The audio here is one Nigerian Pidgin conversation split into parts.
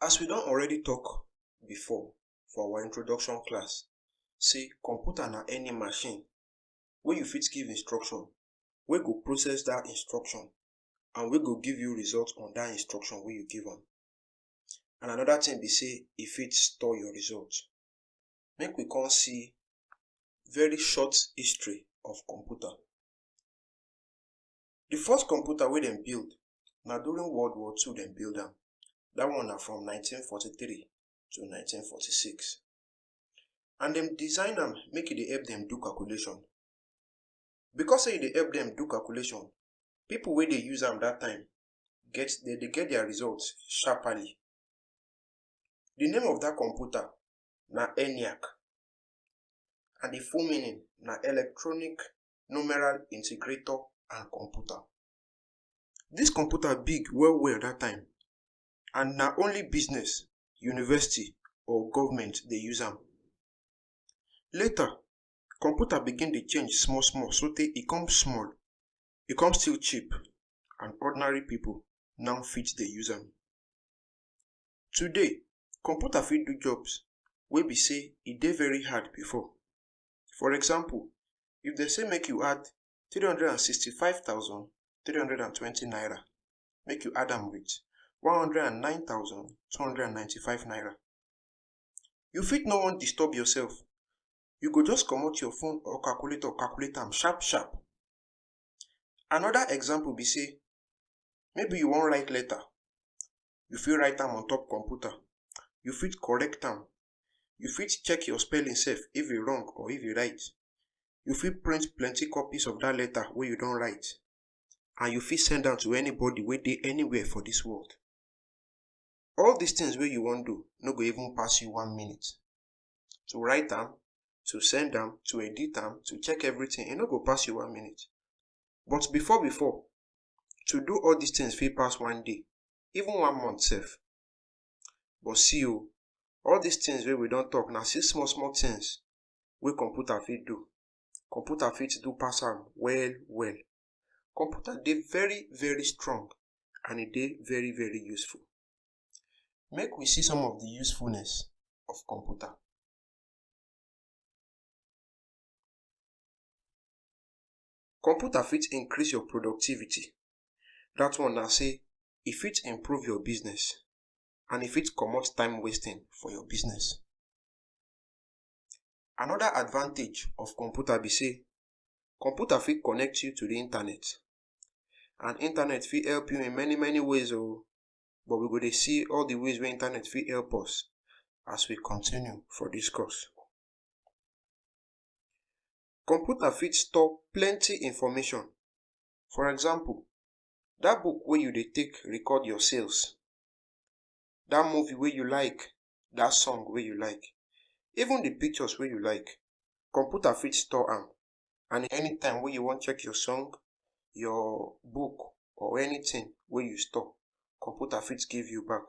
As we don already talk before for our introduction class, say computer na any machine wey you fit give instruction, wey go process that instruction and wey go give you result on that instruction wey you give am. And another thing be say e fit store your result. Make we come see very short history of computer. The first computer wey dem build na during World War II dem build am. That one na from 1943 to 1946. And dem design am make e dey help dem do calculation. Because say e dey help dem do calculation, people wey dey use am that time dey get their results sharply. The name of that computer na ENIAC, and the full meaning na Electronic Numeral Integrator and Computer. This computer big well well that time, and na only business, university or government dey use am. Later, computer begin dey change small small sotey e come small, e come still cheap, and ordinary people now fit dey use am. Today, computer fit do jobs wey be say e dey very hard before. For example, if dem say make you add 365,320 naira, make you add am with 109,295 naira. You fit no wan disturb yourself. You go just comot your phone or calculator, calculate am sharp sharp. Another example be say, maybe you wan write letter. You fit write am on top computer. You fit correct am. You fit check your spelling sef if e wrong or if e right. You fit print plenty copies of that letter wey you don write, and you fit send am to anybody wey dey anywhere for this world. All these things wey you wan do no go even pass you 1 minute. To write am, to send am, to edit am, to check everything, e no go pass you 1 minute. But before, to do all these things fit pass 1 day, even 1 month sef. But see o, all these things wey we don talk na still small small things wey computer fit do. Computer fit do pass am well well. Computer dey very very strong, and e dey very very useful. Make we see some of the usefulness of computer. Computer fit increase your productivity. That one na say e fit improve your business, and e fit comot time wasting for your business. Another advantage of computer be say computer fit connect you to the internet, and internet fit help you in many ways o. But we go dey see all the ways wey internet fit help us as we continue for this course. Computer fit store plenty information. For example, that book wey you dey take record your sales, that movie wey you like, that song wey you like, even the pictures wey you like, computer fit store am. And anytime wey you wan check your song, your book, or anything wey you store, computer fit give you back.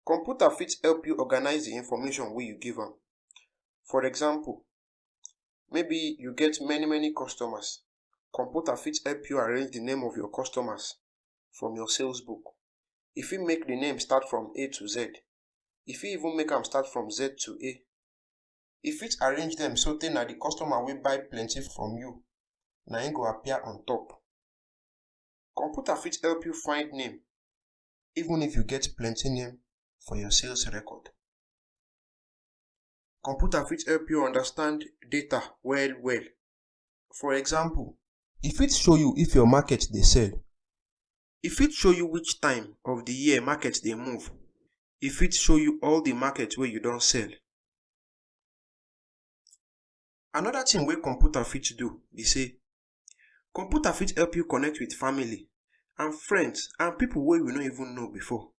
Computer fit help you organize the information wey you give am. For example, maybe you get many customers. Computer fit help you arrange the name of your customers from your sales book. E fit make the name start from A to Z. E fit even make am start from Z to A. E fit arrange them sotey na the customer wey buy plenty from you na im go appear on top. Computer fit help you find name even if you get plenty name for your sales record. Computer fit help you understand data well well. For example, e fit show you if your market dey sell. E fit show you which time of the year market dey move. E fit show you all the market wey you don sell. Another thing wey computer fit do be say computer fit help you connect with family and friends and people wey you no even know before.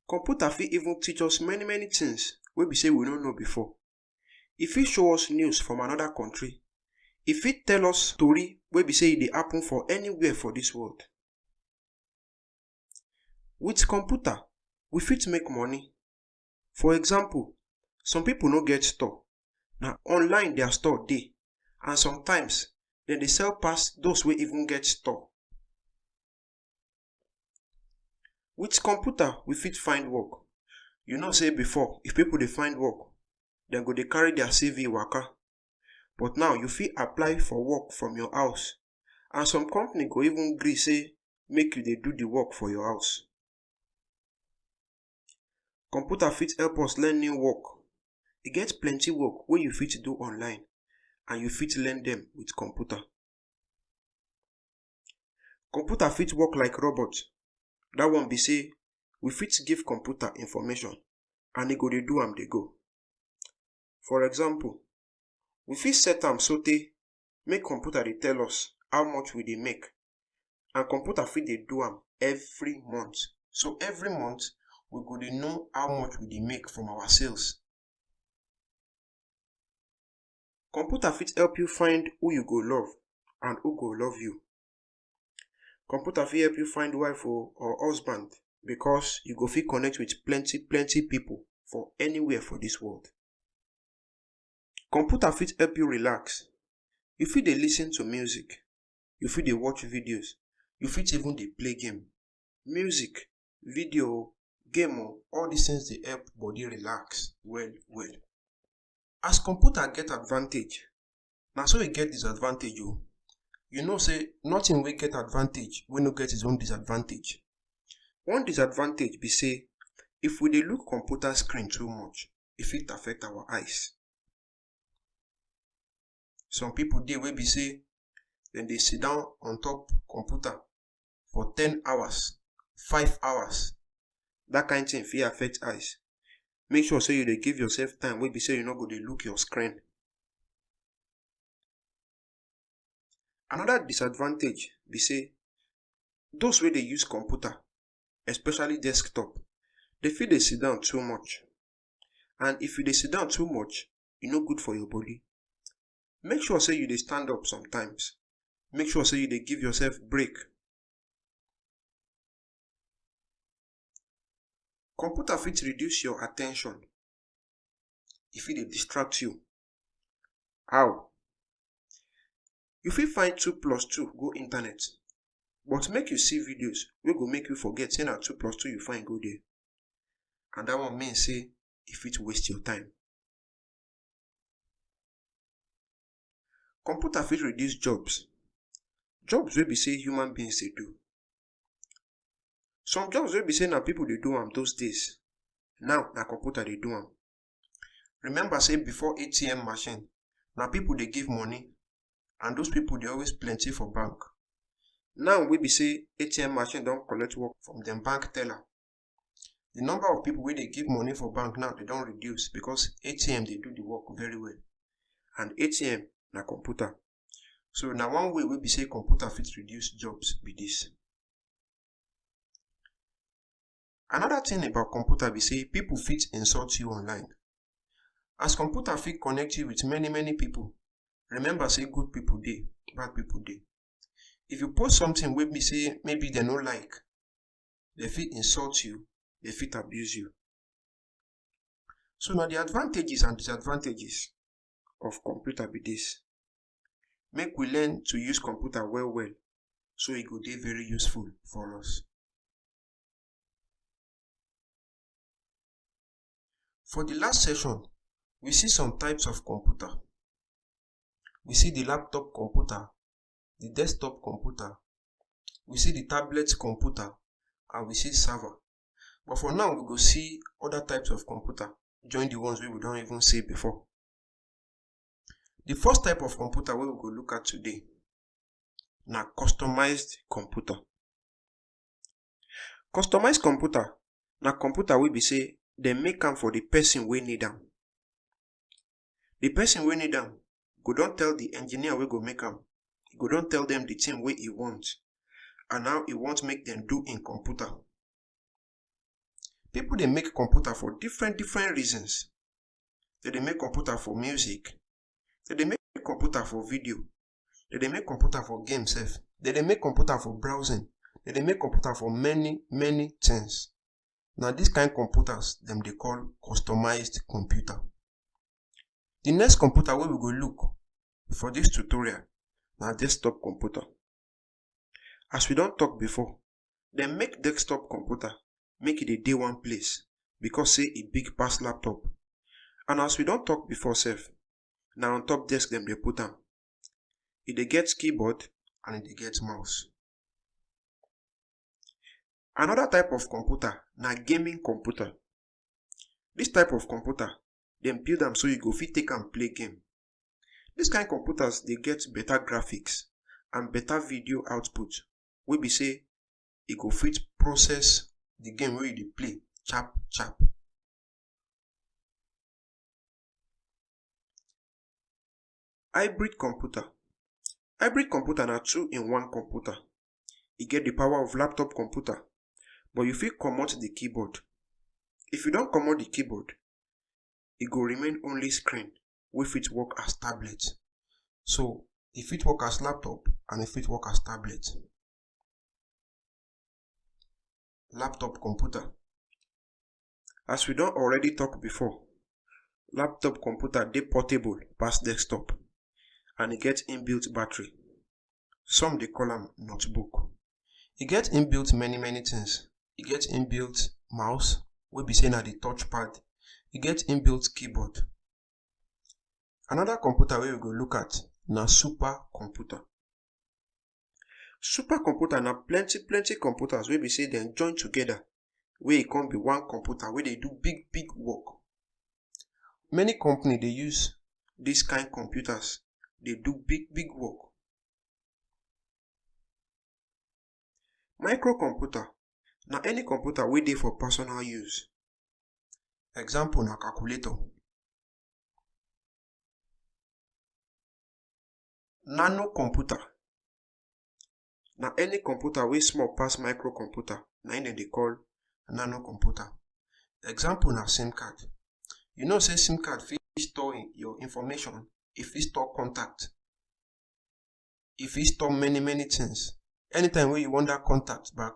Computer fit even teach us many things wey be say we no know before. E fit show us news from another country. E fit tell us story wey be say e dey happen for anywhere for this world. With computer, we fit make money. For example, some people no get store. Na online their store dey, and sometimes dem dey sell pass those wey even get store. With computer, we fit find work. You know say before, if people dey find work, dem go dey carry their CV waka. But now you fit apply for work from your house, and some company go even gree say make you dey do the work for your house. Computer fit help us learn new work. E get plenty work wey you fit do online, and you fit learn them with computer. Computer fit work like robot. That one be say we fit give computer information and e go dey do am dey go. For example, we fit set am sotey make computer dey tell us how much we dey make, and computer fit dey do am every month. So every month we go dey know how much we dey make from our sales. Computer fit help you find who you go love and who go love you. Computer fit help you find wife or husband, because you go fit connect with plenty people for anywhere for this world. Computer fit help you relax. You fit dey listen to music, you fit dey watch videos, you fit even dey play game. Music, video, game, all these things dey help body relax well. As computer get advantage, na so e get disadvantage o. You know say nothing wey get advantage wey no get its own disadvantage. One disadvantage be say if we dey look computer screen too much, e fit affect our eyes. Some people dey wey be say dem dey sit down on top computer for 10 hours, 5 hours. That kind thing fit affect eyes. Make sure say you dey give yourself time wey be say you no go dey look your screen. Another disadvantage be say those wey dey use computer, especially desktop, dey fit dey sit down too much. And if you dey sit down too much, e no good for your body. Make sure say you dey stand up sometimes. Make sure say you dey give yourself break. Computer fit reduce your attention. E fit dey distract you. How? You fit find 2 plus 2 go internet, but make you see videos wey go make you forget say na 2 plus 2 you find go there. And that one mean say e fit waste your time. Computer fit reduce jobs. Jobs wey be say human beings dey do. Some jobs wey be say na people dey do am those days, now na computer dey do am. Remember say before ATM machine, na people dey give money, and those people dey always plenty for bank. Now wey be say ATM machine don collect work from dem bank teller, the number of people wey dey give money for bank now dey don reduce, because ATM dey do the work very well, and ATM na computer. So na one way wey be say computer fit reduce jobs be this. Another thing about computer be say people fit insult you online. As computer fit connect you with many people, remember say good people dey, bad people dey. If you post something wey be say maybe they no like, they fit insult you, they fit abuse you. So now the advantages and disadvantages of computer be this. Make we learn to use computer well, so e go dey very useful for us. For the last session, we see some types of computer. We see the laptop computer, the desktop computer, we see the tablet computer, and we see server. But for now, we go see other types of computer, join the ones wey we don't even see before. The first type of computer wey we go look at today na customized computer. Customized computer na computer wey be say dem make am for the person wey need am. The person wey need am go don tell the engineer wey go make am, e go don tell them the thing wey e want, and how e want make dem do in computer. People dey make computer for different reasons. They dey make computer for music, they dey make computer for video, they dey make computer for game sef, they dey make computer for browsing, they dey make computer for many things. Now these kind computers dem dey call customized computer. The next computer wey we go look for this tutorial na desktop computer. As we don talk before, dem make desktop computer make it dey one place because say e big pass laptop. And as we don talk before sef, na on top desk dem dey put am. E dey get keyboard and e dey get mouse. Another type of computer na gaming computer. This type of computer, dem build am so you go fit take am play game. This kind computers dey get better graphics and better video output wey be say e go fit process the game wey you dey play sharp sharp. Hybrid computer. Hybrid computer na two-in-one computer. E get the power of laptop computer, but you fit comot the keyboard. If you don comot the keyboard, e go remain only screen wey fit work as tablet. So e fit work as laptop and e fit work as tablet. Laptop computer. As we don already talk before, laptop computer dey portable pass desktop and e get inbuilt battery. Some dey call am notebook. E get inbuilt many things. E get inbuilt mouse wey be say na the touchpad. E get inbuilt keyboard. Another computer wey we go look at na supercomputer. Supercomputer na plenty computers wey be say dem join together wey e come be one computer wey dey do big work. Many company dey use this kind computers dey do big work. Microcomputer na any computer wey dey for personal use. Example na calculator. Nanocomputer na any computer wey small pass microcomputer, na im dem dey call nanocomputer. Example na SIM card. You know say SIM card fit store your information, e fit store contact, e fit store many things. Anytime wey you want that contact back,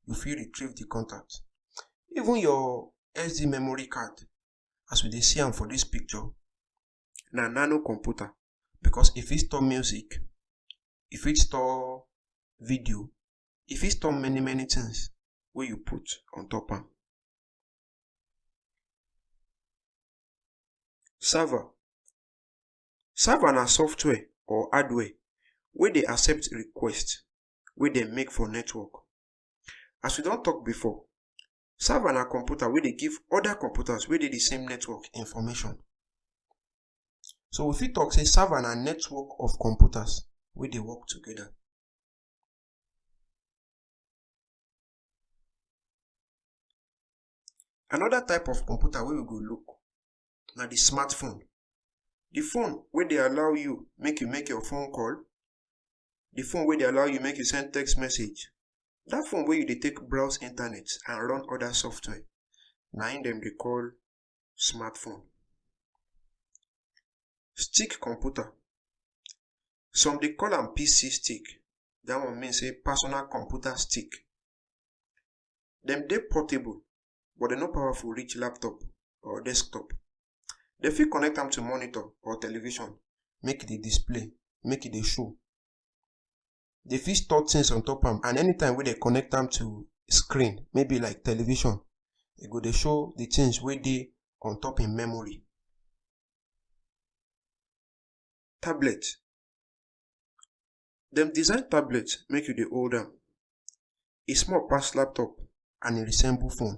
you fit retrieve the contact. Even your SD memory card, as we dey see am for this picture, na nanocomputer because e fit store music, e fit store video, e fit store many things wey you put on top am. Server. Server na software or hardware wey dey accept request wey dem make for network. As we don talk before, server na computer wey dey give other computers wey dey the same network information. So we fit talk say server na network of computers wey dey work together. Another type of computer wey we go look na the smartphone. The phone wey dey allow you make your phone call, the phone wey dey allow you make you send text message, that phone wey you dey take browse internet and run other software, na im dem dey call smartphone. Stick computer. Some dey call am PC stick. That one mean say personal computer stick. Dem dey portable, but dem no powerful reach laptop or desktop. Dem fit connect am to monitor or television, make e dey display, make e dey show. Dey fit store things on top am, and anytime wey dem connect am to screen, maybe like television, e go dey show the things wey dey on top im memory. Tablet. Dem design tablet make you dey hold am. E small pass laptop and e resemble phone.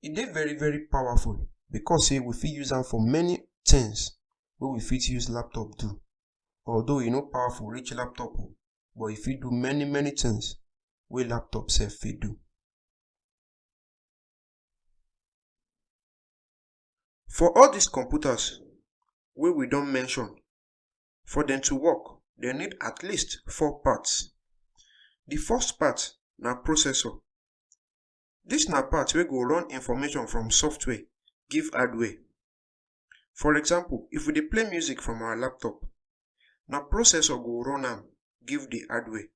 E dey very powerful because say we fit use am for many things wey we fit use laptop do. Although e no powerful reach laptop, but e fit do many things wey laptop sef fit do. For all these computers wey we don mention, for them to work, they need at least 4 parts. The first part na processor. This na part wey go run information from software give hardware. For example, if we dey play music from our laptop, na processor go run am give the hardware.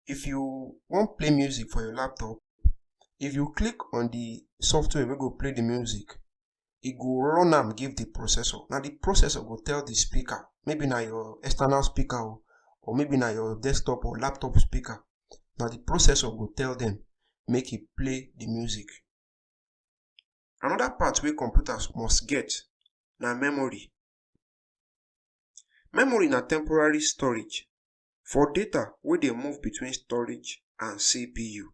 If you wan play music for your laptop, if you click on the software wey go play the music, e go run am give the processor. Now the processor go tell the speaker, maybe na your external speaker or maybe na your desktop or laptop speaker. Now the processor go tell them, make e play the music. Another part wey computers must get na memory. Memory na temporary storage for data wey dey move between storage and CPU.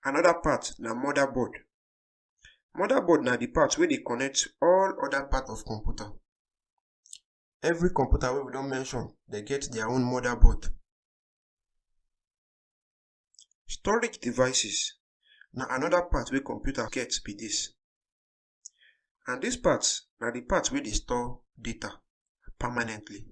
Another part na motherboard. Motherboard na the part wey dey connect all other part of computer. Every computer wey we don mention, dey get their own motherboard. Storage devices na another part wey computer get be this. And this part na the part wey dey store data permanently.